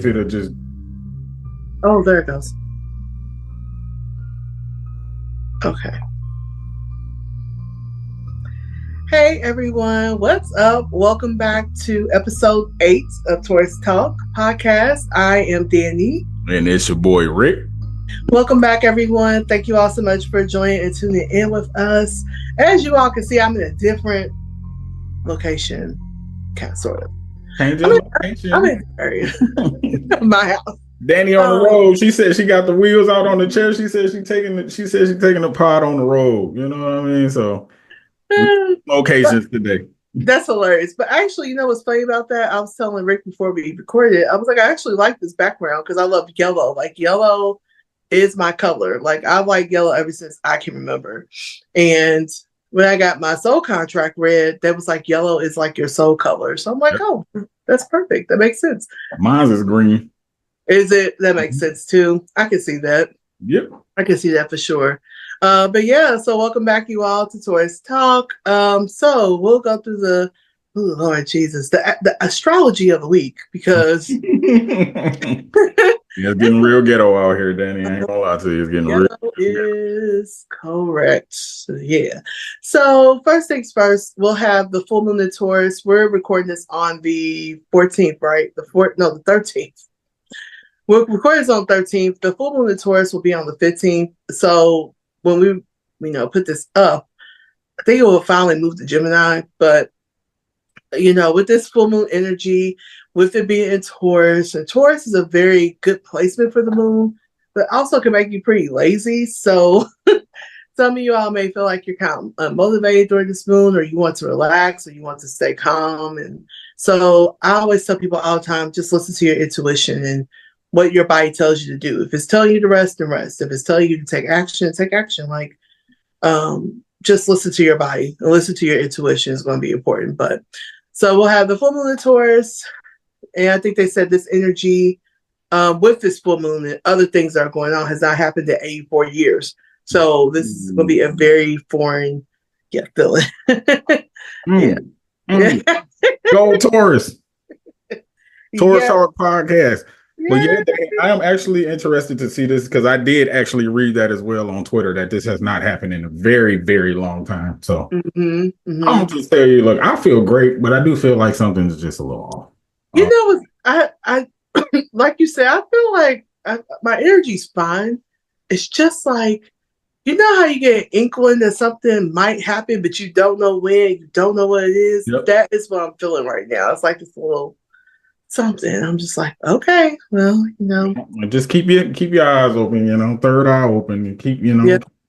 fix it or just... Oh, there it goes. Okay. Hey everyone, what's up? Welcome back to episode 8 of Taurus Talk podcast. I am Dani. And it's your boy Rick. Welcome back everyone. Thank you all so much for joining and tuning in with us. As you all can see, I'm in a different location, kind of sort of. I'm in the area. My house. Dani on the road. She said she got the wheels out on the chair. She said she's taking the pod on the road. You know what I mean? So locations today. That's hilarious. But actually, you know what's funny about that? I was telling Rick before we recorded, I was like, I actually like this background because I love yellow. Like yellow is my color. Like I like yellow ever since I can remember. And when I got my soul contract read, that was like yellow is like your soul color. So I'm like, oh, that's perfect. That makes sense. Mine is green. Is it? That makes sense too. I can see that. Yep. I can see that for sure. But yeah, so welcome back you all to Taurus Talk. So we'll go through the Lord Jesus, the astrology of the week because it's getting real ghetto out here, Dani. I ain't gonna lie to you. It's getting real. Is correct. Yeah. So first things first, we'll have the full moon in Taurus. We're recording this on the 14th, right? The 13th. We're recording this on the 13th. The full moon in Taurus will be on the 15th. So when we put this up, I think it will finally move to Gemini. But with this full moon energy, with it being in Taurus, and Taurus is a very good placement for the moon, but also can make you pretty lazy. So some of you all may feel like you're kind of unmotivated during this moon, or you want to relax, or you want to stay calm. And so I always tell people all the time, just listen to your intuition and what your body tells you to do. If it's telling you to rest, then rest. If it's telling you to take action, take action. Like, just listen to your body and listen to your intuition is going to be important. But so we'll have the full moon in Taurus. And I think they said this energy with this full moon and other things that are going on has not happened in 84 years. So this is going to be a very foreign feeling. Yeah. Go Taurus. Taurus Talk podcast. But yeah, I am actually interested to see this because I did actually read that as well on Twitter that this has not happened in a very, very long time. So I'm just tell you, look, I feel great, but I do feel like something's just a little off. I like you said, I feel like my energy's fine. It's just like, you know how you get an inkling that something might happen, but you don't know when, you don't know what it is? Yep. That is what I'm feeling right now. It's like this little something. I'm just like, okay, well, just keep your eyes open, third eye open, and keep,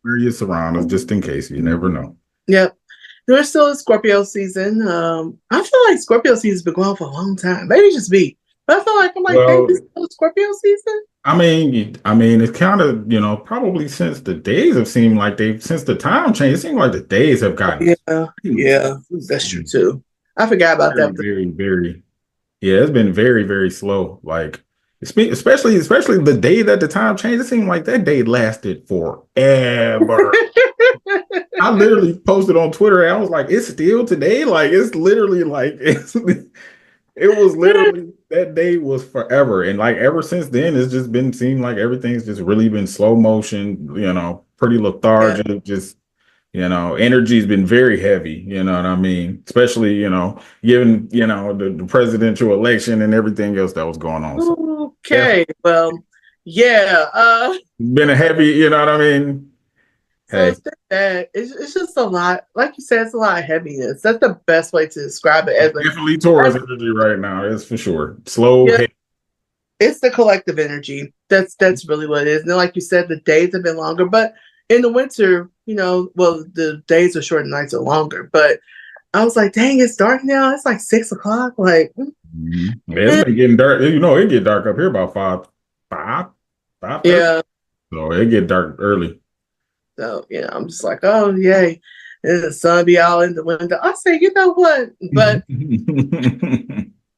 where your surroundings, just in case. You never know. Yep. We're still in Scorpio season. I feel like Scorpio season's been going on for a long time. Maybe just me. But I feel like hey, this is still Scorpio season. I mean, it's kind of, probably since the days have seemed like since the time change, it seemed like the days have gotten. Yeah, that's true too. I forgot about that. Very, very. Yeah, it's been very, very slow. Like, especially the day that the time changed, it seemed like that day lasted forever. I literally posted on Twitter, and I was like, it's still today? Like, it's literally like, it was literally, that day was forever. And like, ever since then, it's just been, seemed like everything's just really been slow motion, pretty lethargic, just, energy's been very heavy, you know what I mean? Especially, given, the presidential election and everything else that was going on. So, okay. Yeah. Well, yeah. Been a heavy, you know what I mean? So it's just a lot. Like you said, it's a lot of heaviness. That's the best way to describe it. As definitely Taurus energy right now. That's for sure. Slow. Yeah. It's the collective energy. That's really what it is. And like you said, the days have been longer, but in the winter, the days are short and nights are longer. But I was like, dang, it's dark now. It's like 6 o'clock. Like, it's been getting dark. It get dark up here about 5. Yeah. So it get dark early. So, I'm just like, oh, yay. And the sun be all in the window. I say, you know what? But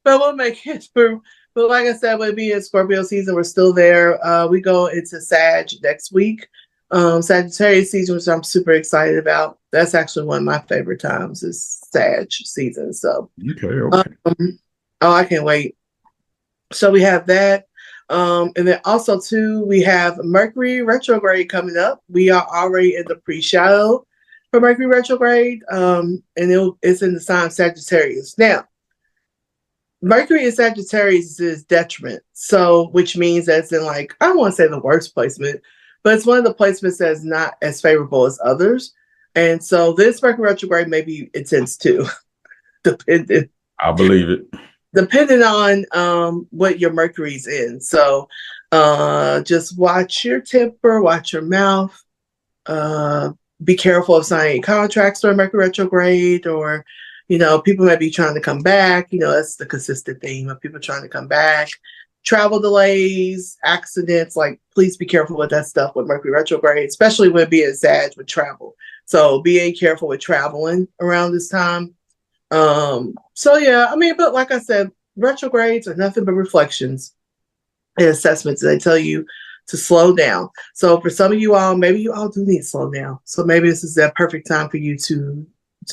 we'll make it through. But like I said, we'll be in Scorpio season. We're still there. We go into Sag next week. Sagittarius season, which I'm super excited about. That's actually one of my favorite times is Sag season. So, okay. I can't wait. So we have that. And then also too, we have Mercury retrograde coming up. We are already in the pre-shadow for Mercury retrograde. It's in the sign Sagittarius. Now, Mercury in Sagittarius is detriment. So, which means that's in like, I don't want to say the worst placement, but it's one of the placements that's not as favorable as others. And so this Mercury retrograde may be intense too, depending I believe it. depending on what your Mercury's in. So just watch your temper, watch your mouth. Uh, be careful of signing contracts during Mercury retrograde, or people might be trying to come back. That's the consistent theme of people trying to come back. Travel delays, accidents, like please be careful with that stuff with Mercury retrograde, especially when being Sag with travel. So being careful with traveling around this time. So yeah, I mean, but like I said, retrogrades are nothing but reflections and assessments. They tell you to slow down. So for some of you all, maybe you all do need to slow down. So maybe this is that perfect time for you to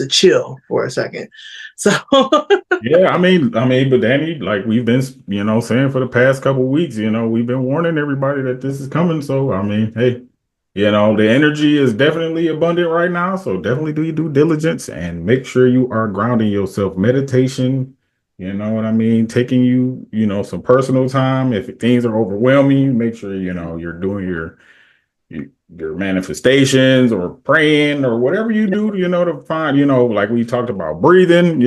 chill for a second. So Yeah, but Danny, like we've been, saying for the past couple of weeks, we've been warning everybody that this is coming. So, I mean, hey, the energy is definitely abundant right now. So definitely do your due diligence and make sure you are grounding yourself. Meditation, you know what I mean? Taking some personal time. If things are overwhelming you, make sure, you're doing your manifestations or praying or whatever you do, to find, like we talked about breathing,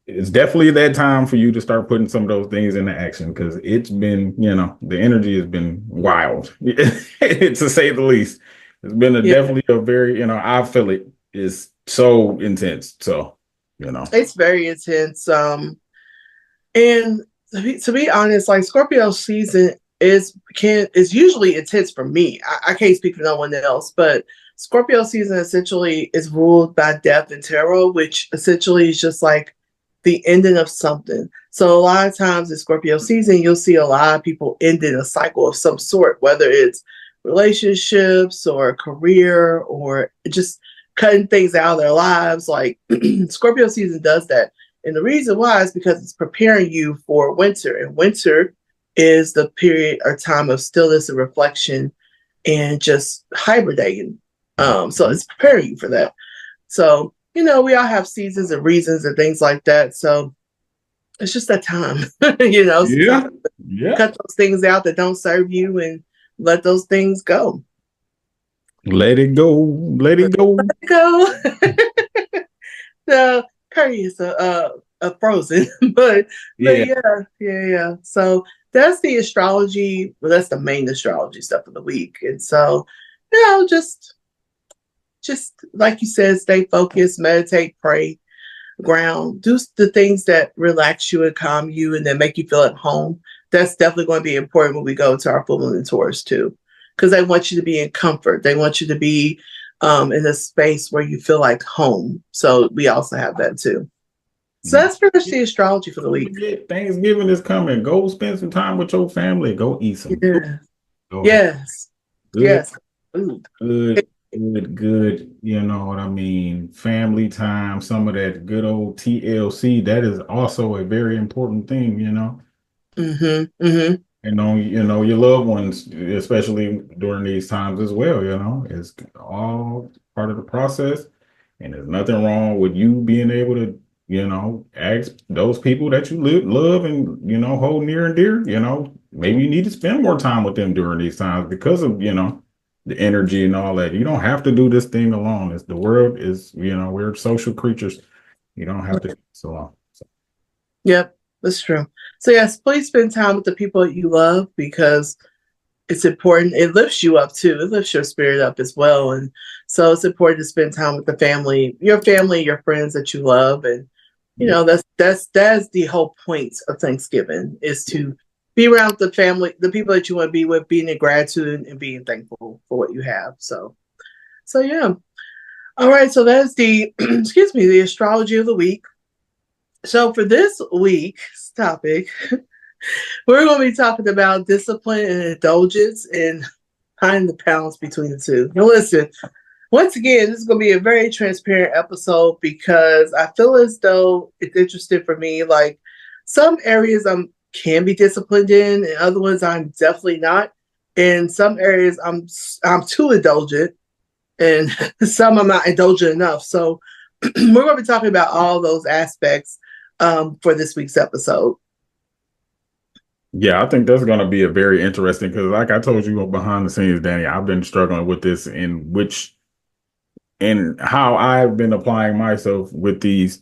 it's definitely that time for you to start putting some of those things into action because it's been, the energy has been wild, to say the least. It's been yeah, definitely a very, I feel it is so intense. So, it's very intense. And to be honest, like Scorpio season is usually intense for me. I can't speak for no one else, but Scorpio season essentially is ruled by death and tarot, which essentially is just like the ending of something. So a lot of times in Scorpio season, you'll see a lot of people ending a cycle of some sort, whether it's relationships or career or just cutting things out of their lives. Like Scorpio season does that. And the reason why is because it's preparing you for winter. And winter is the period or time of stillness and reflection and just hibernating. So it's preparing you for that. So, we all have seasons and reasons and things like that. So it's just that time, yeah, sometimes yeah. cut those things out that don't serve you and let those things go. Let it go. Let it go. Go. The curry is a frozen, but Yeah. yeah. So that's the astrology. Well, that's the main astrology stuff of the week, and so just like you said, stay focused, meditate, pray, ground, do the things that relax you and calm you, and then make you feel at home. That's definitely going to be important when we go to our full moon and Taurus too, because they want you to be in comfort. They want you to be in a space where you feel like home. So we also have that too. So that's pretty much the astrology for the week. Thanksgiving is coming. Go spend some time with your family. Go eat some food. Yeah. Go Yes. good, Yes. Food. good. You know what I mean? Family time, some of that good old TLC. That is also a very important thing. Mm-hmm. Mm-hmm. Your loved ones, especially during these times as well, it's all part of the process. And there's nothing wrong with you being able to, ask those people that you love and, hold near and dear, maybe you need to spend more time with them during these times because of, the energy and all that. You don't have to do this thing alone. It's the world is, we're social creatures. You don't have to do this alone. So. Yep, that's true. So yes, please spend time with the people that you love because it's important. It lifts you up too. It lifts your spirit up as well. And so it's important to spend time with the family, your friends that you love. And Yeah. that's the whole point of Thanksgiving is to be around the family, the people that you want to be with, being in gratitude and being thankful for what you have. So yeah. All right. So that's the excuse me, the astrology of the week. So for this week's topic, we're going to be talking about discipline and indulgence and finding the balance between the two. Now, listen, once again, this is going to be a very transparent episode because I feel as though it's interesting for me. Like some areas can be disciplined in, and other ones I'm definitely not. In some areas, I'm too indulgent, and some I'm not indulgent enough. So we're going to be talking about all those aspects for this week's episode. Yeah, I think that's going to be a very interesting because, like I told you behind the scenes, Danny, I've been struggling with this and how I've been applying myself with these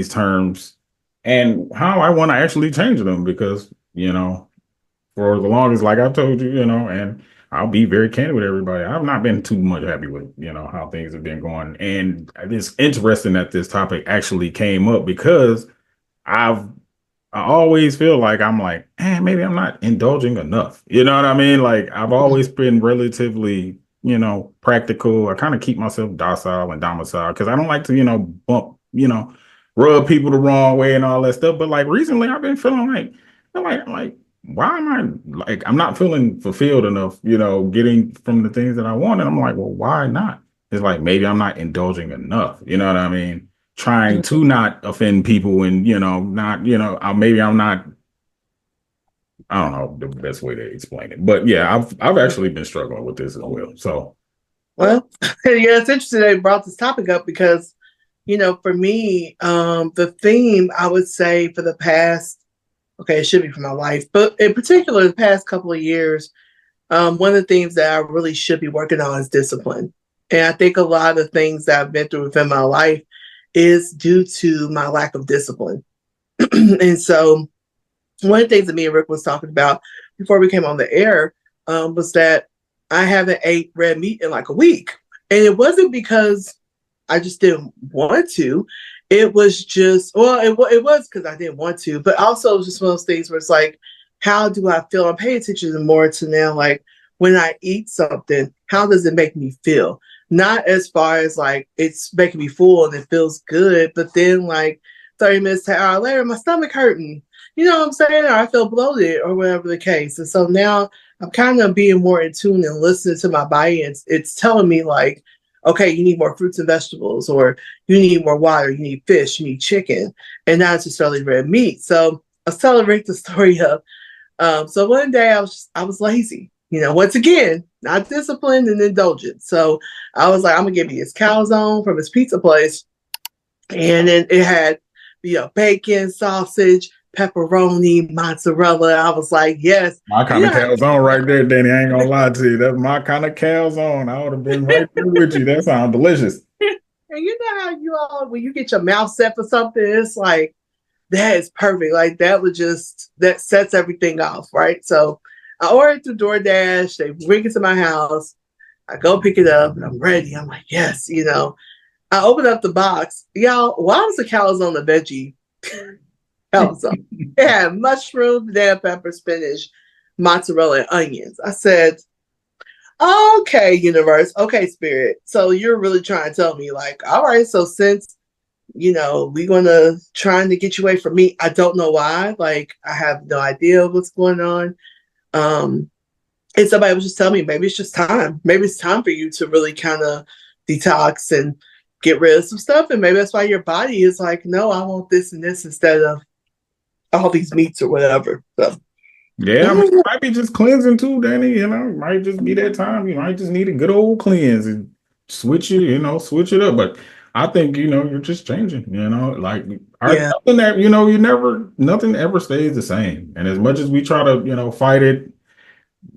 terms and how I want to actually change them because, for the longest, like I've told you, and I'll be very candid with everybody. I've not been too much happy with, how things have been going. And it's interesting that this topic actually came up because I've I always feel like I'm like, maybe I'm not indulging enough. You know what I mean? Like I've always been relatively, practical. I kind of keep myself docile and domicile because I don't like to, bump, rub people the wrong way and all that stuff. But like recently I've been feeling like, why am I like I'm not feeling fulfilled enough, getting from the things that I want. And I'm like, well, why not? It's like maybe I'm not indulging enough. You know what I mean? Trying to not offend people and not maybe I'm not. I don't know the best way to explain it, but yeah, I've actually been struggling with this as well. So Well, yeah, it's interesting they brought this topic up because, for me, the theme I would say for the past, okay, it should be for my life, but in particular, the past couple of years, one of the things that I really should be working on is discipline. And I think a lot of the things that I've been through within my life is due to my lack of discipline. And so one of the things that me and Rick was talking about before we came on the air was that I haven't ate red meat in like a week. And it wasn't because I just didn't want to. It was just, well, it was because I didn't want to, but also it was just one of those things where it's like, how do I feel? I'm paying attention more to now, like when I eat something, how does it make me feel? Not as far as like it's making me full and it feels good, but then like 30 minutes to an hour later, my stomach hurting. You know what I'm saying? Or I feel bloated or whatever the case. And so now I'm kind of being more in tune and listening to my body. It's telling me like, okay, you need more fruits and vegetables, or you need more water, you need fish, you need chicken, and not necessarily red meat. So I was telling Rick the story of so one day I was lazy, once again, not disciplined and indulgent. So I was like, I'm gonna get me his calzone from his pizza place. And then it had bacon, sausage, pepperoni, mozzarella. I was like, yes. my kind of calzone right there, Danny. I ain't gonna lie to you. That's my kind of calzone. I would have been right there with you. That sounds delicious. And you know how you all, when you get your mouth set for something, it's like, that is perfect. Like that sets everything off, right? So I ordered through DoorDash. They bring it to my house. I go pick it up and I'm ready. I'm like, yes, I open up the box. Y'all, why was the calzone the veggie calzone? It had mushroom, banana pepper, spinach, mozzarella, and onions. I said, okay, universe, okay, spirit. So you're really trying to tell me, like, all right, so since we're gonna trying to get you away from me. I don't know why. Like, I have no idea what's going on. And somebody was just telling me maybe it's just time. Maybe it's time for you to really kind of detox and get rid of some stuff. And maybe that's why your body is like, no, I want this and this instead of all these meats or whatever. So Yeah, I mean, it might be just cleansing too, Danny. It might just be that time. You might just need a good old cleanse and switch it up. But I think, you're just changing, like yeah. nothing that, nothing ever stays the same. And as much as we try to, fight it,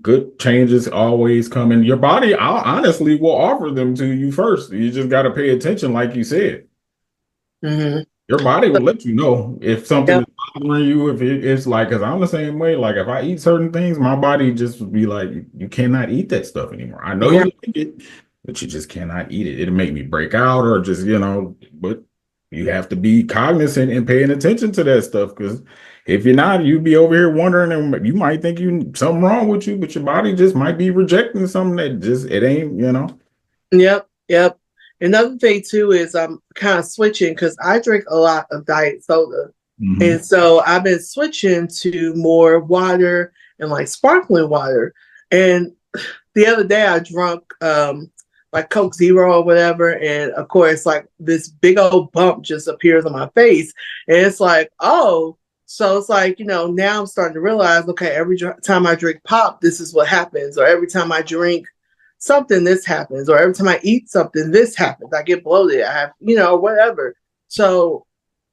good changes always come in. Your body, honestly, will offer them to you first. You just got to pay attention, like you said. Mm-hmm. Your body will let you know if something Yep. is bothering you. If it's like, because I'm the same way. Like if I eat certain things, my body just would be like, you cannot eat that stuff anymore. I know Yeah. you like it, but you just cannot eat it. It'll make me break out or just, but you have to be cognizant and paying attention to that stuff. Because if you're not, you'd be over here wondering, and you might think something wrong with you, but your body just might be rejecting something that just, it ain't. Yep. Yep. Another thing too is I'm kind of switching because I drink a lot of diet soda. Mhm. And so I've been switching to more water and like sparkling water. And the other day I drunk like Coke Zero or whatever. And of course, like this big old bump just appears on my face. And it's like, oh, So it's like, now I'm starting to realize, okay, every time I drink pop, this is what happens. Or every time I drink something, this happens. Or every time I eat something, this happens. I get bloated. I have, whatever. So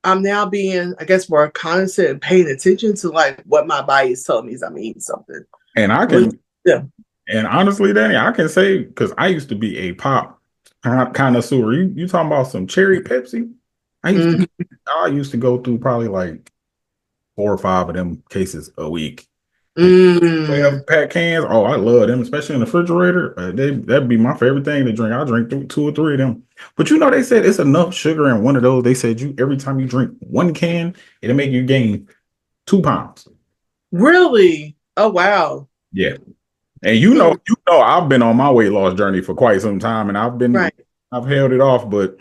I'm now being, I guess, more cognizant and paying attention to like what my body is telling me as I'm eating something. And I Which, can, yeah. and honestly, Danny, I can say, because I used to be a pop connoisseur. You talking about some cherry Pepsi? Mm-hmm. I used to go through probably like 4 or 5 of them cases a week. Like Mm. 12 pack cans. Oh, I love them, especially in the refrigerator. That'd be my favorite thing to drink. I drink 2 or 3 of them. But they said it's enough sugar in one of those. They said every time you drink 1 can, it'll make you gain 2 pounds. Really? Oh, wow. Yeah. And Mm. I've been on my weight loss journey for quite some time, and Right. I've held it off. But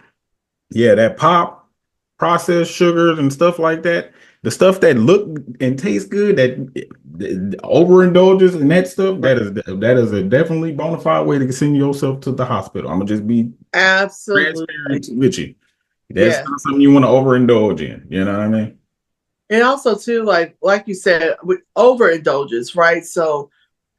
yeah, that pop, processed sugars and stuff like that, the stuff that look and taste good, that overindulgence and that stuff, Right. that is a definitely bona fide way to send yourself to the hospital. I'm gonna just be Absolutely. transparent with you. That's Yeah. not something you want to overindulge in. You know what I mean? And also too, like you said, with overindulgence, right? So,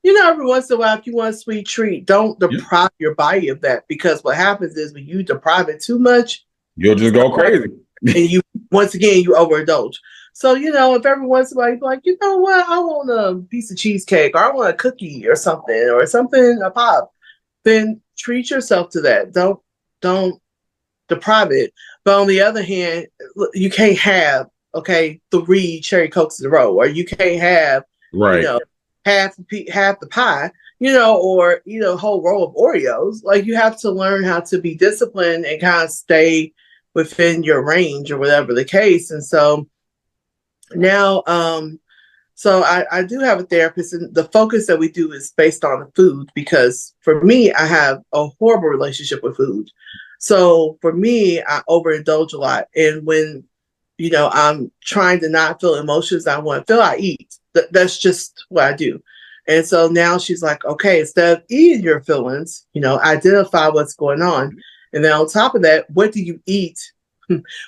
every once in a while, if you want a sweet treat, don't Yeah. deprive your body of that, because what happens is when you deprive it too much, You'll just go crazy. and you once again you overindulge. So, if every once in a while you're like, you know what, I want a piece of cheesecake, or I want a cookie or something, a pop, then treat yourself to that. Don't deprive it. But on the other hand, you can't have, okay, 3 cherry cokes in a row, or you can't have, Right. half the pie, or eat a whole row of Oreos. Like, you have to learn how to be disciplined and kind of stay within your range, or whatever the case. And so now, so I do have a therapist, and the focus that we do is based on the food, because for me, I have a horrible relationship with food. So for me, I overindulge a lot. And when, I'm trying to not feel emotions I want to feel, I eat. That's just what I do. And so now she's like, okay, instead of eating your feelings, identify what's going on. And then on top of that, what do you eat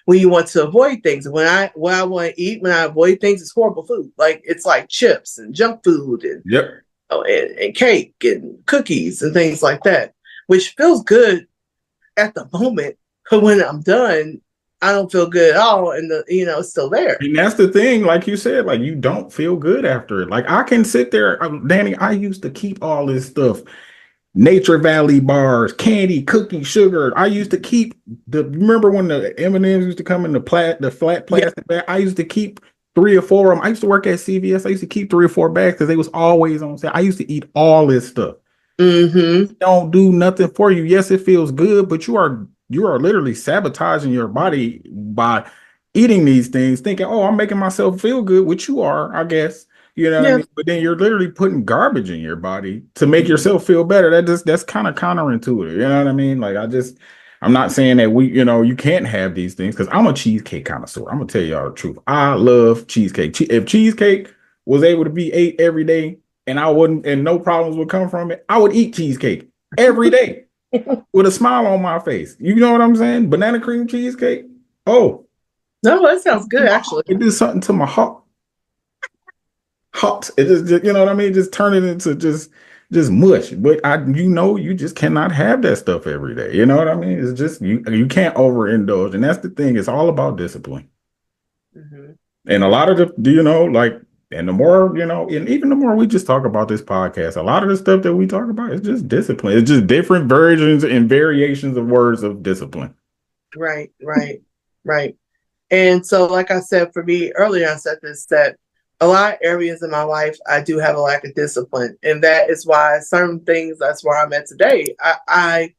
when you want to avoid things? And what I want to eat when I avoid things is horrible food. Like, it's like chips and junk food, and Yep. and cake and cookies and things like that, which feels good at the moment, but when I'm done, I don't feel good at all, and it's still there. And that's the thing, like you said, like you don't feel good after it. Like I can sit there, Danny. I used to keep all this stuff, Nature Valley bars, candy, cookie, sugar. I used to keep Remember when the M&Ms used to come in the flat Yeah. plastic bag? I used to keep 3 or 4 of them. I used to work at CVS. I used to keep 3 or 4 bags because they was always on sale. I used to eat all this stuff. Mm-hmm. Don't do nothing for you. Yes, it feels good, but you are literally sabotaging your body by eating these things, thinking, "Oh, I'm making myself feel good," which you are, I guess. You know what I Yeah. mean? But then you're literally putting garbage in your body to make yourself feel better. That's kind of counterintuitive. You know what I mean? I'm not saying that you can't have these things, because I'm a cheesecake connoisseur. I'm gonna tell y'all the truth. I love cheesecake. If cheesecake was able to be ate every day, and no problems would come from it, I would eat cheesecake every day with a smile on my face. You know what I'm saying? Banana cream cheesecake. Oh, No, that sounds good, actually. it did something to my heart. Hot. It just you know what I mean? Just turn it into just mush. But you just cannot have that stuff every day. You know what I mean? It's just you can't overindulge. And that's the thing. It's all about discipline. Mm-hmm. And a lot of and the more, and even the more we just talk about this podcast, a lot of the stuff that we talk about is just discipline. It's just different versions and variations of words of discipline. Right, right, right. And so, like I said, for me earlier, I said this, that a lot of areas in my life, I do have a lack of discipline. And that is why certain things, that's where I'm at today. I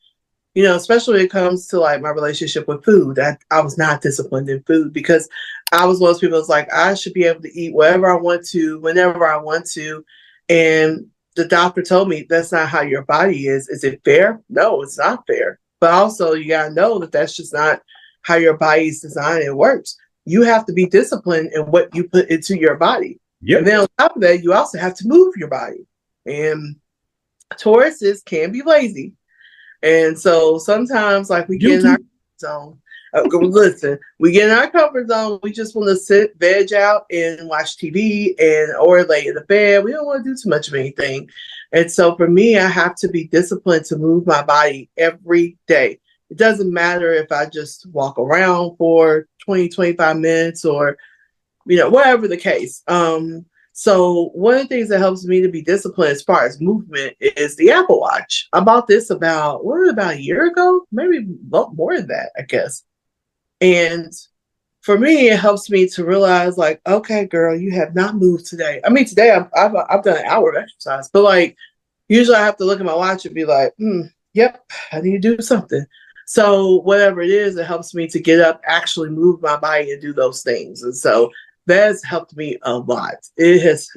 especially when it comes to like my relationship with food, I was not disciplined in food, because I was one of those people that's like, I should be able to eat whatever I want to, whenever I want to. And the doctor told me that's not how your body is. Is it fair? No, it's not fair. But also, you got to know that that's just not how your body is designed and works. You have to be disciplined in what you put into your body. Yep. And then on top of that, you also have to move your body. And Tauruses can be lazy. And so sometimes, like, we get in our zone. Listen, we get in our comfort zone. We just want to sit, veg out, and watch TV, or lay in the bed. We don't want to do too much of anything. And so for me, I have to be disciplined to move my body every day. It doesn't matter if I just walk around for 20, 25 minutes or, whatever the case. So one of the things that helps me to be disciplined as far as movement is the Apple Watch. I bought this about a year ago, maybe more than that, I guess. And for me, it helps me to realize, like, okay, girl, you have not moved today. I mean, today I've done an hour of exercise, but like usually I have to look at my watch and be like, yep, I need to do something. So whatever it is, it helps me to get up, actually move my body and do those things. And so that's helped me a lot. It's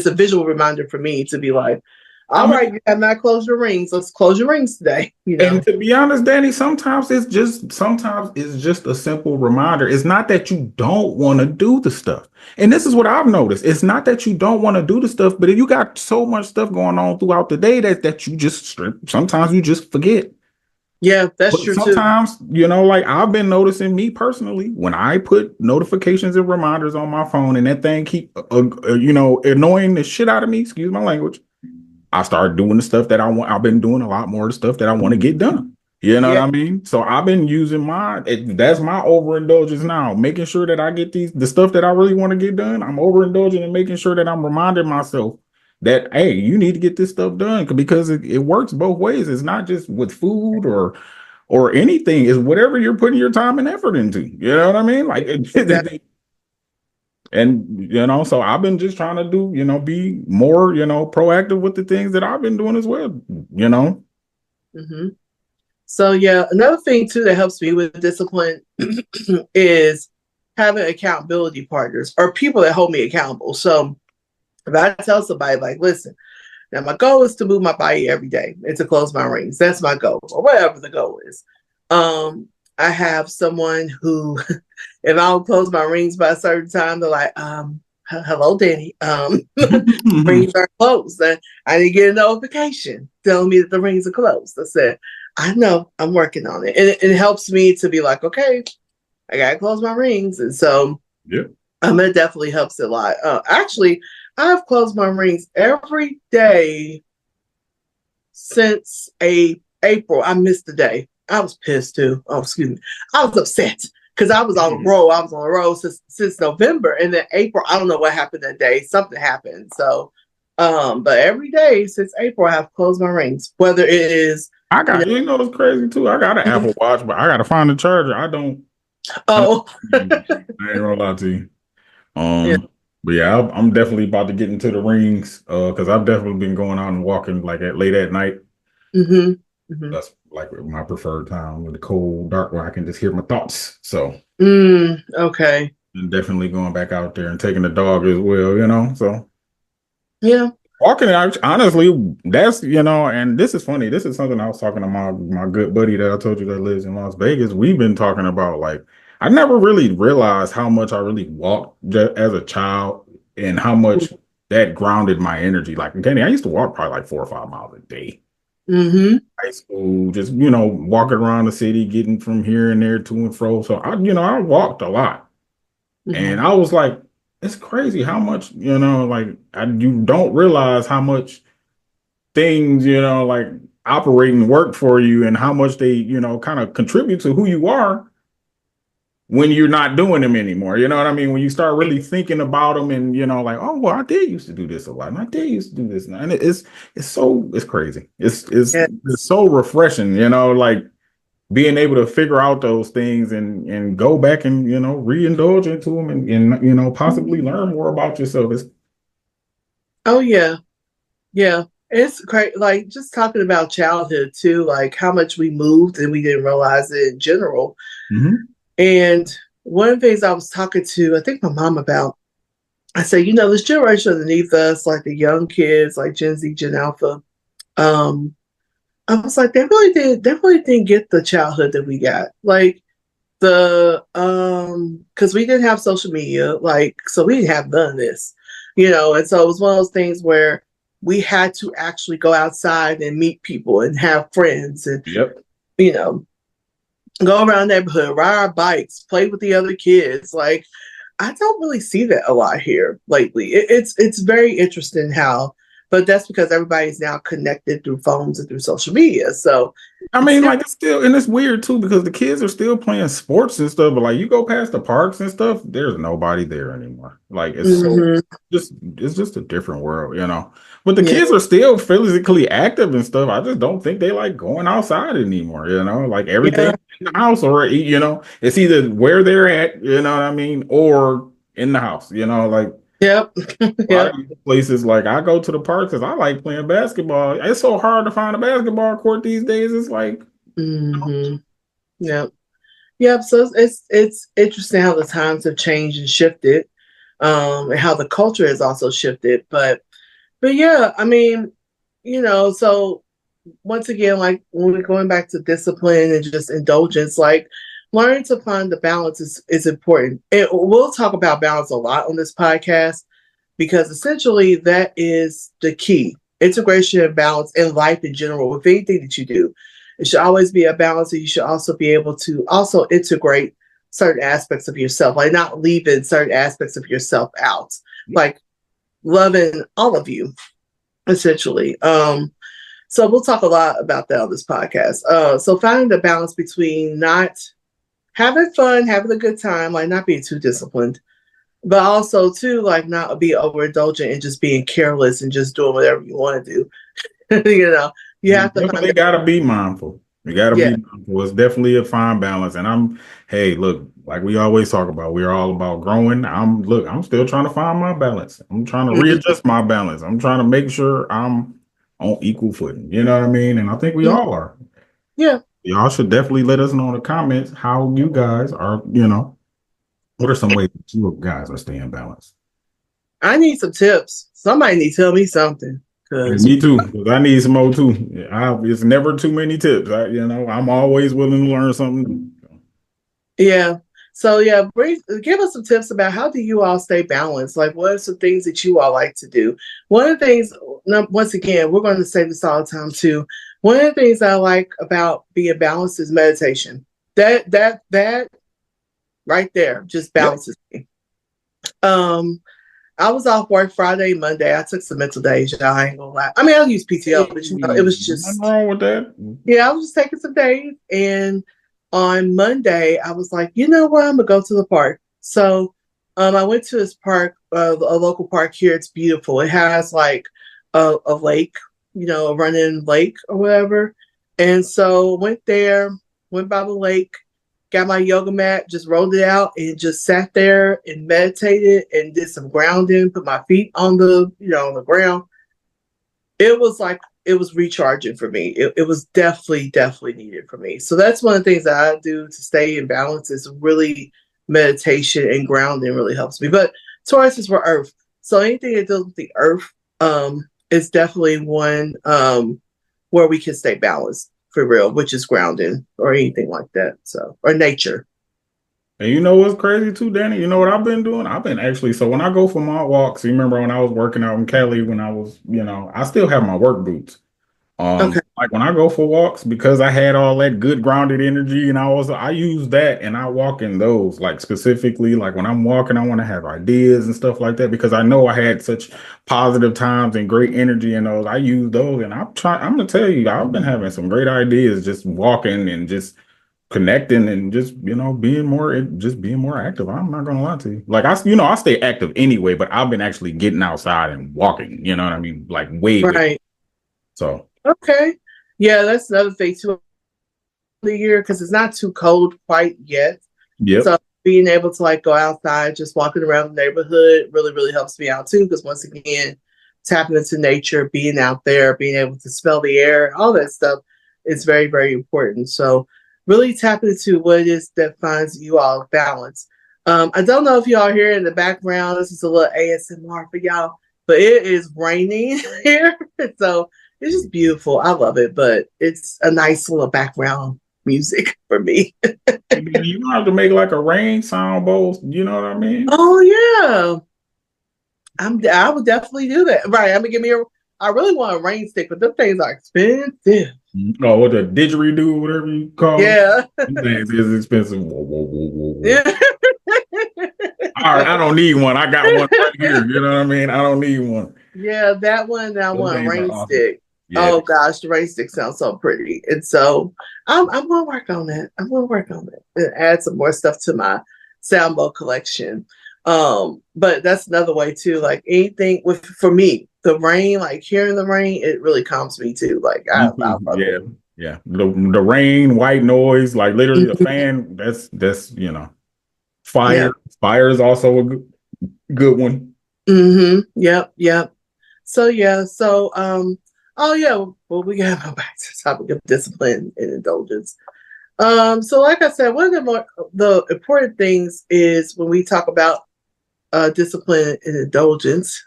a visual reminder for me to be like, all right, you have not closed your rings. Let's close your rings today. And to be honest, Dani, sometimes it's just a simple reminder. It's not that you don't want to do the stuff. And this is what I've noticed. It's not that you don't want to do the stuff, but if you got so much stuff going on throughout the day that you just sometimes you just forget. Yeah, that's true sometimes, too. Like I've been noticing me personally, when I put notifications and reminders on my phone and that thing keep, annoying the shit out of me, excuse my language, I started doing the stuff that I want. I've been doing a lot more of the stuff that I want to get done. You know what I mean? So I've been using that's my overindulgence now, making sure that I get the stuff that I really want to get done. I'm overindulging and making sure that I'm reminding myself that, hey, you need to get this stuff done because it works both ways. It's not just with food or anything. It's whatever you're putting your time and effort into. You know what I mean? Like, and so I've been just trying to do, be more, proactive with the things that I've been doing as well. Mm-hmm. So yeah, another thing too that helps me with discipline is having accountability partners or people that hold me accountable. So if I tell somebody, like, listen, now my goal is to move my body every day and to close my rings. That's my goal, or whatever the goal is. I have someone who, if I don't close my rings by a certain time, they're like, hello, Dani. Rings are closed. I didn't get a notification telling me that the rings are closed. I said, I know, I'm working on it. And it helps me to be like, okay, I got to close my rings. And so it definitely helps a lot. Actually, I've closed my rings every day since April. I missed a day. I was pissed too. Oh, excuse me. I was upset because I was on a roll. I was on a roll since November. And then April, I don't know what happened that day. Something happened. So, but every day since April, I have closed my rings. Whether it is, it's crazy too. I got an Apple Watch, but I got to find the charger. I don't. Oh, I ain't gonna lie to you. But yeah, I'm definitely about to get into the rings because I've definitely been going out and walking like late at night. Mm-hmm. Mm-hmm. That's like my preferred time with the cold, dark, where I can just hear my thoughts. So, okay. And definitely going back out there and taking the dog as well, So, yeah, walking out, honestly, that's and this is funny. This is something I was talking to my good buddy that I told you that lives in Las Vegas. We've been talking about like I never really realized how much I really walked as a child and how much that grounded my energy. Like, Dani, I used to walk probably like 4 or 5 miles a day. Mm-hmm. High school, just walking around the city, getting from here and there to and fro. So I walked a lot, and I was like, it's crazy how much you don't realize how much things like operating work for you and how much they kind of contribute to who you are when you're not doing them anymore. You know what I mean? When you start really thinking about them and, like, oh, well, I did used to do this a lot. And I did used to do this. And it's crazy. It's so refreshing, like being able to figure out those things and go back and, reindulge into them and possibly learn more about yourself. Oh, yeah. Yeah. It's great. Like just talking about childhood too, like how much we moved and we didn't realize it in general. Mm-hmm. And one of the things I was talking to, I think my mom about, I said, this generation underneath us, like the young kids, like Gen Z, Gen Alpha, I was like, they really didn't get the childhood that we got. Like because we didn't have social media, like, so we didn't have none of this, and so it was one of those things where we had to actually go outside and meet people and have friends and, go around the neighborhood, ride our bikes, play with the other kids. Like, I don't really see that a lot here lately. It's very interesting how, but that's because everybody's now connected through phones and through social media. So I it's mean, still, like it's still, and it's weird too because the kids are still playing sports and stuff. But like you go past the parks and stuff, there's nobody there anymore. Like it's so mhm, just it's just a different world, you know. But the yeah, kids are still physically active and stuff. I just don't think they like going outside anymore, you know. Like yeah, everything in the house, or you know, it's either where they're at, you know what I mean, or in the house, you know. Like yep, a lot yep. of these places, like I go to the park because I like playing basketball. It's so hard to find a basketball court these days. It's like. Hmm. Yep. Yep. So it's interesting how the times have changed and shifted, and how the culture has also shifted. But yeah, I mean, so once again, like when we're going back to discipline and just indulgence, like learning to find the balance is important. And we'll talk about balance a lot on this podcast because essentially that is the key. Integration and balance in life in general, with anything that you do. It should always be a balance, and you should also be able to also integrate certain aspects of yourself, like not leaving certain aspects of yourself out, like loving all of you, essentially. So we'll talk a lot about that on this podcast. So finding the balance between not having fun, having a good time, like not being too disciplined, but also too like not be overindulgent and just being careless and just doing whatever you want to do. You You have to find definitely that. got to be mindful. You got to Yeah. be mindful. It's definitely a fine balance. And hey, look, like we always talk about, we're all about growing. I'm still trying to find my balance. I'm trying to Mhm. readjust my balance. I'm trying to make sure I'm on equal footing. You know what I mean? And I think we all are. Yeah. Y'all should definitely let us know in the comments how you guys are, what are some ways that you guys are staying balanced? I need some tips. Somebody need to tell me something. Hey, Cause me too, because I need some more too. It's never too many tips. I'm always willing to learn something. yeah. So yeah, give us some tips about how do you all stay balanced? Like, what are some things that you all like to do? One of the things, once again, we're going to say this all the time too. One of the things I like about being balanced is meditation. That right there just Yep. balances me. Um, I was off work Friday, Monday. I took some mental days. Y'all, I ain't gonna lie. I mean, I'll use PTO, Hey, but it was nothing just wrong with that. yeah, I was just taking some days. And on Monday, I was like, you know what? I'm gonna go to the park. So I went to this park, a local park here. It's beautiful. It has like a lake, a running lake or whatever. And so went there, went by the lake, got my yoga mat, just rolled it out and just sat there and meditated and did some grounding, put my feet on on the ground. It was like it was recharging for me. It was definitely needed for me. So that's one of the things that I do to stay in balance is really meditation and grounding really helps me. But Taurus is for earth. So anything that deals with the earth is definitely one where we can stay balanced for real, which is grounding or anything like that. So or nature. And you know what's crazy too, Danny? You know what I've been doing? I've been actually, so when I go for my walks, you remember when I was working out in Cali, when I was, I still have my work boots. Okay. Like when I go for walks, because I had all that good grounded energy and I use that and I walk in those, like specifically, like when I'm walking, I want to have ideas and stuff like that because I know I had such positive times and great energy in those. I use those and I'm gonna tell you, I've been having some great ideas just walking and just connecting and just, being more active. I'm not gonna lie to you. Like I stay active anyway, but I've been actually getting outside and walking, you know what I mean? Like way big. Right. So Okay. Yeah, that's another thing too the year because it's not too cold quite yet. yep. So being able to like go outside, just walking around the neighborhood really helps me out too. Because once again, tapping into nature, being out there, being able to smell the air, all that stuff is very important. So really tapping into what it is that finds you all balance. I don't know if y'all hear in the background. This is a little ASMR for y'all, but it is raining here, so it's just beautiful. I love it, but it's a nice little background music for me. You don't have to make like a rain sound bowl. You know what I mean? Oh yeah, I would definitely do that. Right, I'm gonna give me I really want a rain stick, but them things are expensive. Oh, what the didgeridoo, whatever you call them. Yeah. Them things is expensive. Whoa, whoa, whoa, whoa, whoa. Yeah. All right, I don't need one. I got one right here. You know what I mean? I don't need one. Yeah, that one. I Those want a things are rain awesome. stick. Yeah. Oh gosh, the rain stick sounds so pretty, and so I'm gonna work on that. I'm gonna work on it and add some more stuff to my sound bowl collection. But that's another way too. Like anything with for me, the rain, like hearing the rain, it really calms me too. Like Me I too. love Yeah. it. Yeah. The rain, white noise, like literally the Mhm. fan, that's Yeah. fire. Fire is also a good one. Yep. Yep. So yeah. So oh yeah. Well, we gotta go back to the topic of discipline and indulgence. So like I said, one of the important things is when we talk about discipline and indulgence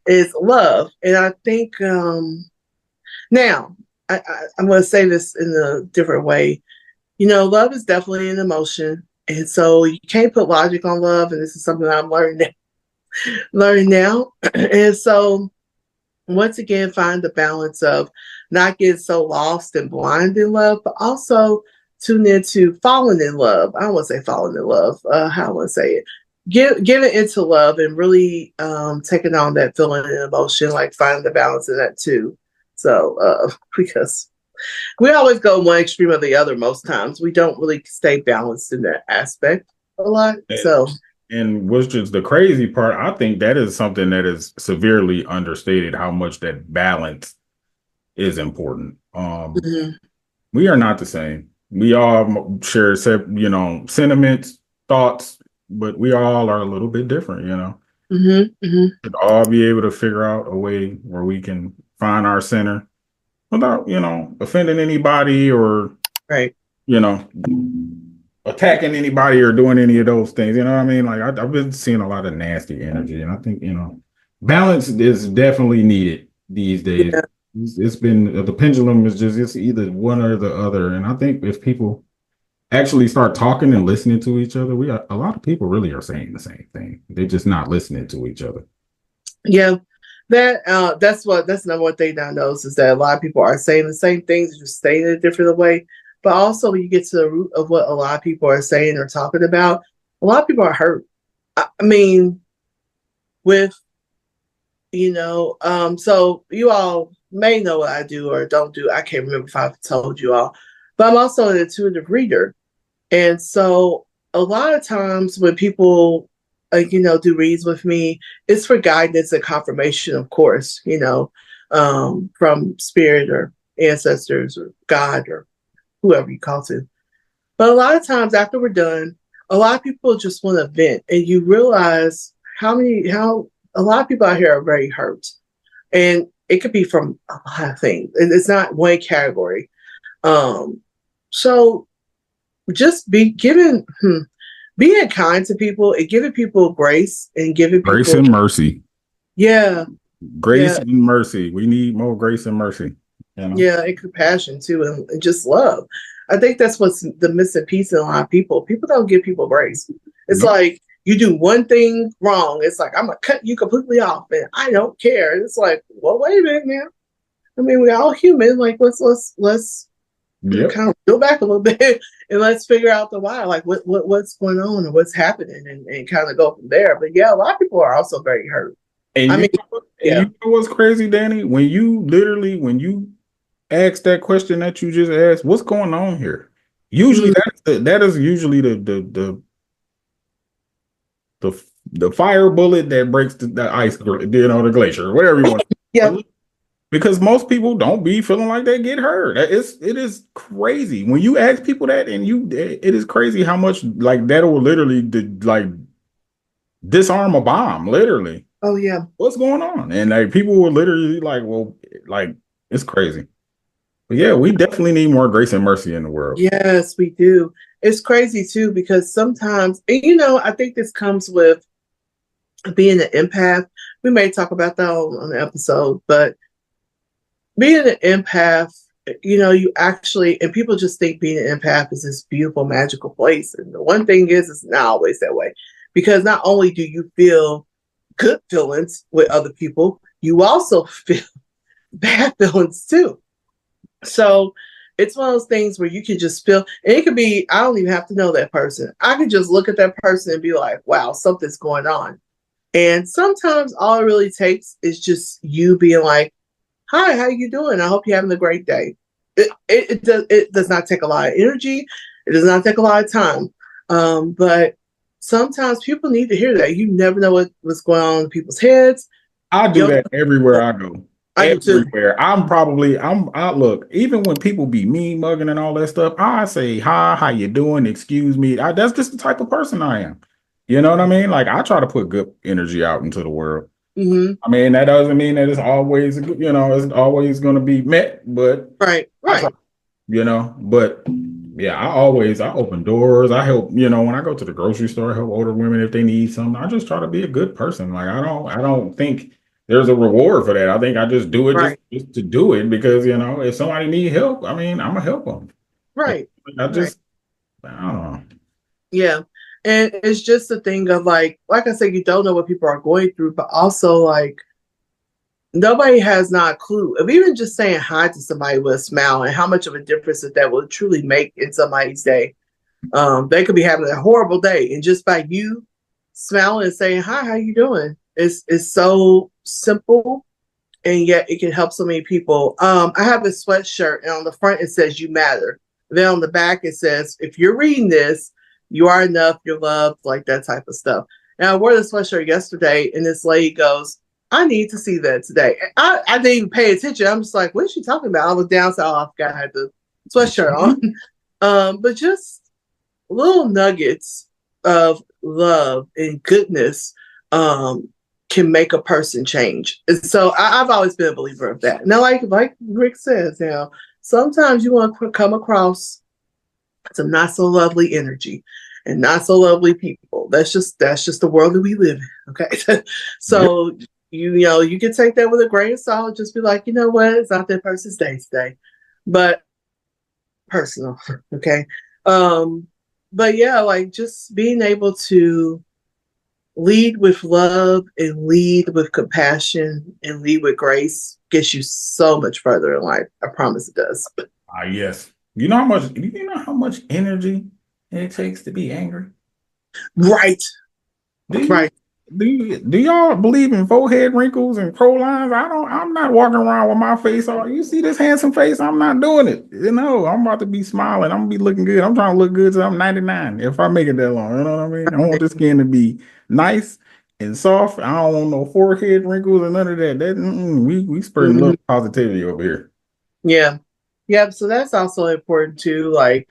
is love, and I think now I'm going to say this in a different way. You know, love is definitely an emotion, and so you can't put logic on love, and this is something I'm learning now, and so once again, find the balance of not getting so lost and blind in love, but also tune into falling in love. I don't want to say falling in love. How I want to say it. Giving into love and really taking on that feeling and emotion, like finding the balance in that too. So, because we always go one extreme or the other most times, we don't really stay balanced in that aspect a lot. So, And which is the crazy part, I think that is something that is severely understated, how much that balance is important. mhm, We are not the same. We all share, sentiments, thoughts, but we all are a little bit different. mhm. Should all be able to figure out a way where we can find our center without, offending anybody or, Right. you know, attacking anybody or doing any of those things. You know what I mean? Like I've been seeing a lot of nasty energy, and I think balance is definitely needed these days. Yeah. It's been the pendulum is just it's either one or the other, and I think if people actually start talking and listening to each other, a lot of people really are saying the same thing. They're just not listening to each other. Yeah. That's number one thing I noticed is that a lot of people are saying the same things, just saying it a different way. But also when you get to the root of what a lot of people are saying or talking about, a lot of people are hurt. I mean, with so you all may know what I do or don't do. I can't remember if I've told you all. But I'm also an intuitive reader. And so a lot of times when people do reads with me, it's for guidance and confirmation, of course, from spirit or ancestors or God or whoever you call to. But a lot of times after we're done, a lot of people just want to vent, and you realize how a lot of people out here are very hurt, and it could be from a lot of things. It's not one category. So just being kind to people and giving people grace and giving Grace people, and mercy. yeah, Grace yeah, and mercy. We need more grace and mercy. yeah, and compassion too, and just love. I think that's what's the missing piece in a lot of people. People don't give people grace. It's Nope. like you do one thing wrong, it's like I'm gonna cut you completely off, and I don't care. And it's like, well, wait a minute now. I mean, we're all human. Like, let's Yep. kind of go back a little bit and let's figure out the why, like what's going on or what's happening, and kind of go from there. But yeah, a lot of people are also very hurt. And I mean, you yeah. know what's crazy, Danny? When you ask that question that you just asked, what's going on here? Usually Mm, that is usually the fire bullet that breaks the ice, the glacier, whatever you want. yeah. Because most people don't be feeling like they get hurt. It is crazy when you ask people that, and it is crazy how much like that will literally like disarm a bomb, literally. Oh yeah. What's going on? And like people will literally like, well, like it's crazy. But yeah, we definitely need more grace and mercy in the world. Yes, we do. It's crazy too because sometimes, and, I think this comes with being an empath. We may talk about that on the episode, but being an empath, you actually, and people just think being an empath is this beautiful, magical place. And the one thing is, it's not always that way because not only do you feel good feelings with other people, you also feel bad feelings too. So it's one of those things where you can just feel, and it could be, I don't even have to know that person. I could just look at that person and be like, wow, something's going on. And sometimes all it really takes is just you being like, hi, how you doing? I hope you're having a great day. It does not take a lot of energy. It does not take a lot of time. But sometimes people need to hear that. You never know what's going on in people's heads. I do Yo, that everywhere I go. I do too. Everywhere. I look, even when people be mean mugging and all that stuff, I say, hi, how you doing? Excuse me. That's just the type of person I am. You know what I mean? Like, I try to put good energy out into the world. Mm-hmm. I mean, that doesn't mean that it's always, it's always going to be met, but Right, I try, right, but yeah, I open doors. I help, when I go to the grocery store, I help older women if they need something. I just try to be a good person. Like, I don't think there's a reward for that. I think I just do it right, just to do it because, if somebody need help, I mean, I'm gonna help them. right, I right. just, I don't know. Yeah. And it's just a thing of like I said, you don't know what people are going through, but also like nobody has not a clue of even just saying hi to somebody with a smile and how much of a difference that will truly make in somebody's day. They could be having a horrible day, and just by you smiling and saying hi, how you doing? It's so simple, and yet it can help so many people. I have a sweatshirt, and on the front it says "You matter." Then on the back it says, "If you're reading this, you are enough. You're loved," like that type of stuff. And I wore the sweatshirt yesterday, and this lady goes, "I need to see that today." I didn't even pay attention. I'm just like, "What is she talking about?" I looked down, so I forgot I had the sweatshirt on. But just little nuggets of love and goodness can make a person change. And so I've always been a believer of that. Now, like Rick says, now sometimes you want to come across some not so lovely energy and not so lovely people. That's just the world that we live in. Okay, Yep. so you can take that with a grain of salt. Just be like, you know what, it's not that person's day today, but personal. Okay. Um, but yeah, like just being able to lead with love and lead with compassion and lead with grace gets you so much further in life. I promise it does. Yes. You know how much energy it takes to be angry? Right, Do you right. do y'all believe in forehead wrinkles and crowlines? I'm not walking around with my face all. You see this handsome face? I'm not doing it. I'm about to be smiling. I'm gonna be looking good. I'm trying to look good till I'm 99. If I make it that long, you know what I mean? I want this skin to be nice and soft. I don't want no forehead wrinkles and none of that. We spreading Hmm. love positivity over here. Yeah. Yep. So that's also important too. Like,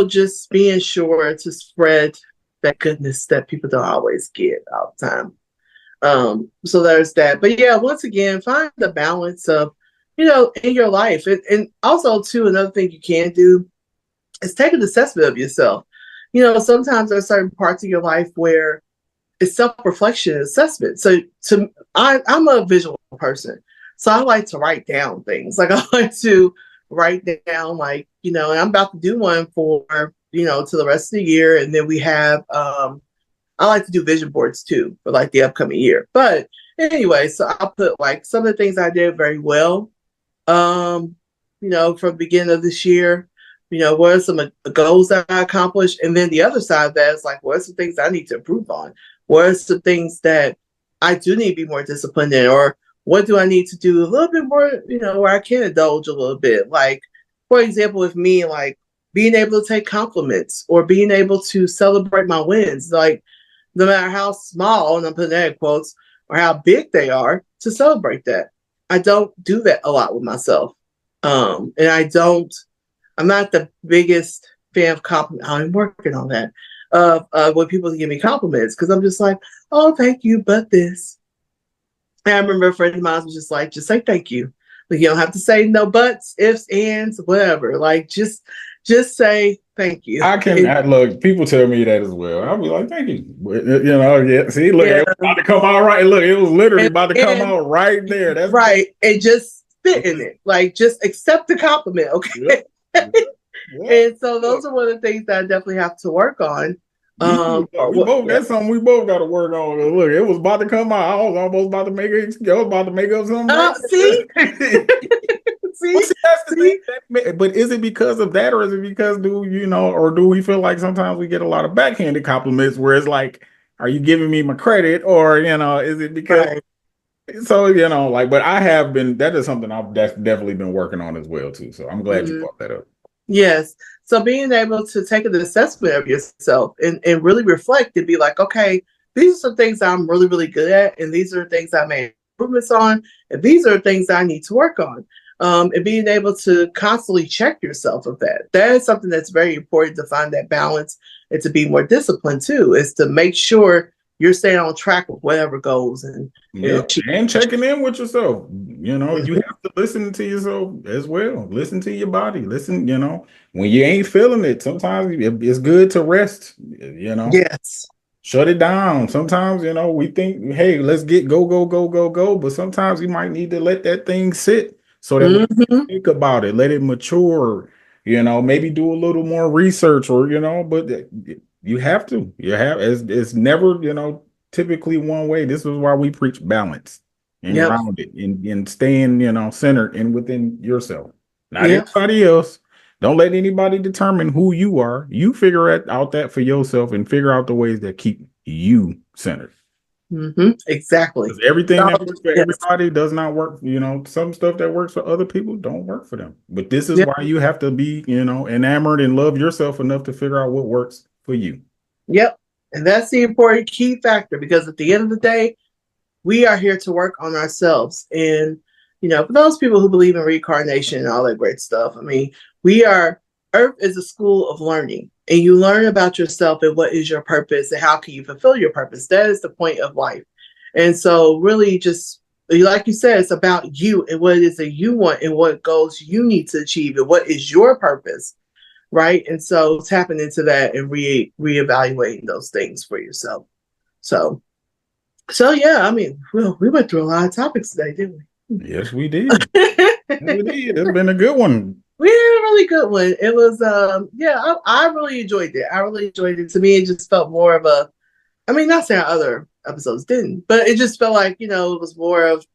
just being sure to spread that goodness that people don't always get all the time. So there's that. But yeah, once again, find the balance of, in your life. And also too, another thing you can do is take an assessment of yourself. Sometimes there's certain parts of your life where it's self-reflection and assessment. So I'm a visual person. So I like to write down things. Like I like to write down like, and I'm about to do one for, to the rest of the year. And then we have I like to do vision boards too for like the upcoming year. But anyway, so I'll put like some of the things I did very well, um, from the beginning of this year. What are some goals that I accomplished? And then the other side of that is like, what are some things I need to improve on? What are some things that I do need to be more disciplined in? Or what do I need to do a little bit more, where I can indulge a little bit? Like, for example, with me, like being able to take compliments or being able to celebrate my wins. Like, no matter how small, and I'm putting that in quotes, or how big they are, to celebrate that. I don't do that a lot with myself. And I'm not the biggest fan of compliments. I'm working on that. When people give me compliments, because I'm just like, oh, thank you, but this. And I remember a friend of mine was just like, just say thank you. Like, you don't have to say no buts, ifs, ands, whatever. Like, just say thank you. Look, people tell me that as well. I'll be like, thank you. Yeah. See, look, Yeah. it was about to come out right. Look, it was literally And, about to come and out right there. That's the thing. right. And just spit in it. Like, just accept the compliment. Okay. Yep. Yep. And so Yep. those are one of the things that I definitely have to work on. Or We what? both Yeah. that's something we both got to work on. Look, it was about to come out. I was almost about to make it. I was about to make up something right See, there. Well, see, see, that's the see. thing. But is it because of that, or is it because or do we feel like sometimes we get a lot of backhanded compliments where it's like, are you giving me my credit, or is it because Right. so like? But I have been. That is something I've definitely been working on as well too. So I'm glad you Mhm. brought that up. Yes. So being able to take an assessment of yourself and really reflect and be like, okay, these are some things I'm really, really good at, and these are things I made improvements on, and these are things I need to work on. And being able to constantly check yourself of that. That is something that's very important to find that balance and to be more disciplined too, is to make sure you're staying on track with whatever goes and Yep, and checking in with yourself. You Mhm. have to listen to yourself as well. Listen to your body. Listen, when you ain't feeling it, sometimes it's good to rest. Yes. Shut it down. Sometimes, we think, hey, let's get go, go, go, go, go. But sometimes you might need to let that thing sit so that we Hmm. think about it, let it mature, maybe do a little more research but you have to. It's never, typically one way. This is why we preach balance and Yep. grounded and staying, centered and within yourself, not Yep. everybody else. Don't let anybody determine who you are. You figure out that for yourself and figure out the ways that keep you centered. Exactly. Because everything So, that works for yes. everybody does not work. Some stuff that works for other people don't work for them. But this is Yep. why you have to be, enamored and love yourself enough to figure out what works for you. Yep. And that's the important key factor, because at the end of the day, we are here to work on ourselves. And, for those people who believe in reincarnation and all that great stuff, I mean, Earth is a school of learning, and you learn about yourself and what is your purpose and how can you fulfill your purpose. That is the point of life. And so, really, just like you said, it's about you and what it is that you want and what goals you need to achieve and what is your purpose. Right. And so, tapping into that and reevaluating those things for yourself. So, yeah, I mean, well, we went through a lot of topics today, didn't we? Yes, we did. Yes, we did. It's been a good one. We had a really good one. It was, yeah, I really enjoyed it. I really enjoyed it. To me, it just felt more of I mean, not saying other episodes didn't, but it just felt like, it was more of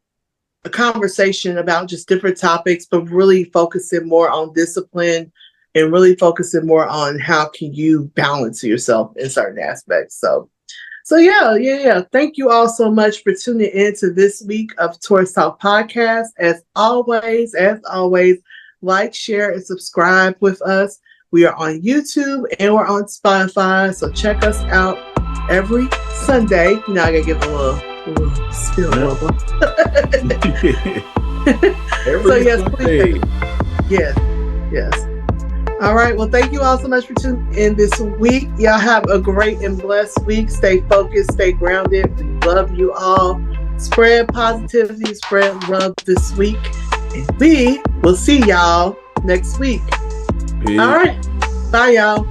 a conversation about just different topics, but really focusing more on discipline and really focusing more on how can you balance yourself in certain aspects. So yeah. Thank you all so much for tuning in to this week of Taurus Talk Podcast. As always, like, share, and subscribe with us. We are on YouTube and we're on Spotify, so check us out every Sunday. I gotta give a little spill. Every Yes, Sunday. please. Yes. All right. Well, thank you all so much for tuning in this week. Y'all have a great and blessed week. Stay focused, stay grounded. We love you all. Spread positivity, spread love this week. And we will see y'all next week. Peace. All right. Bye, y'all.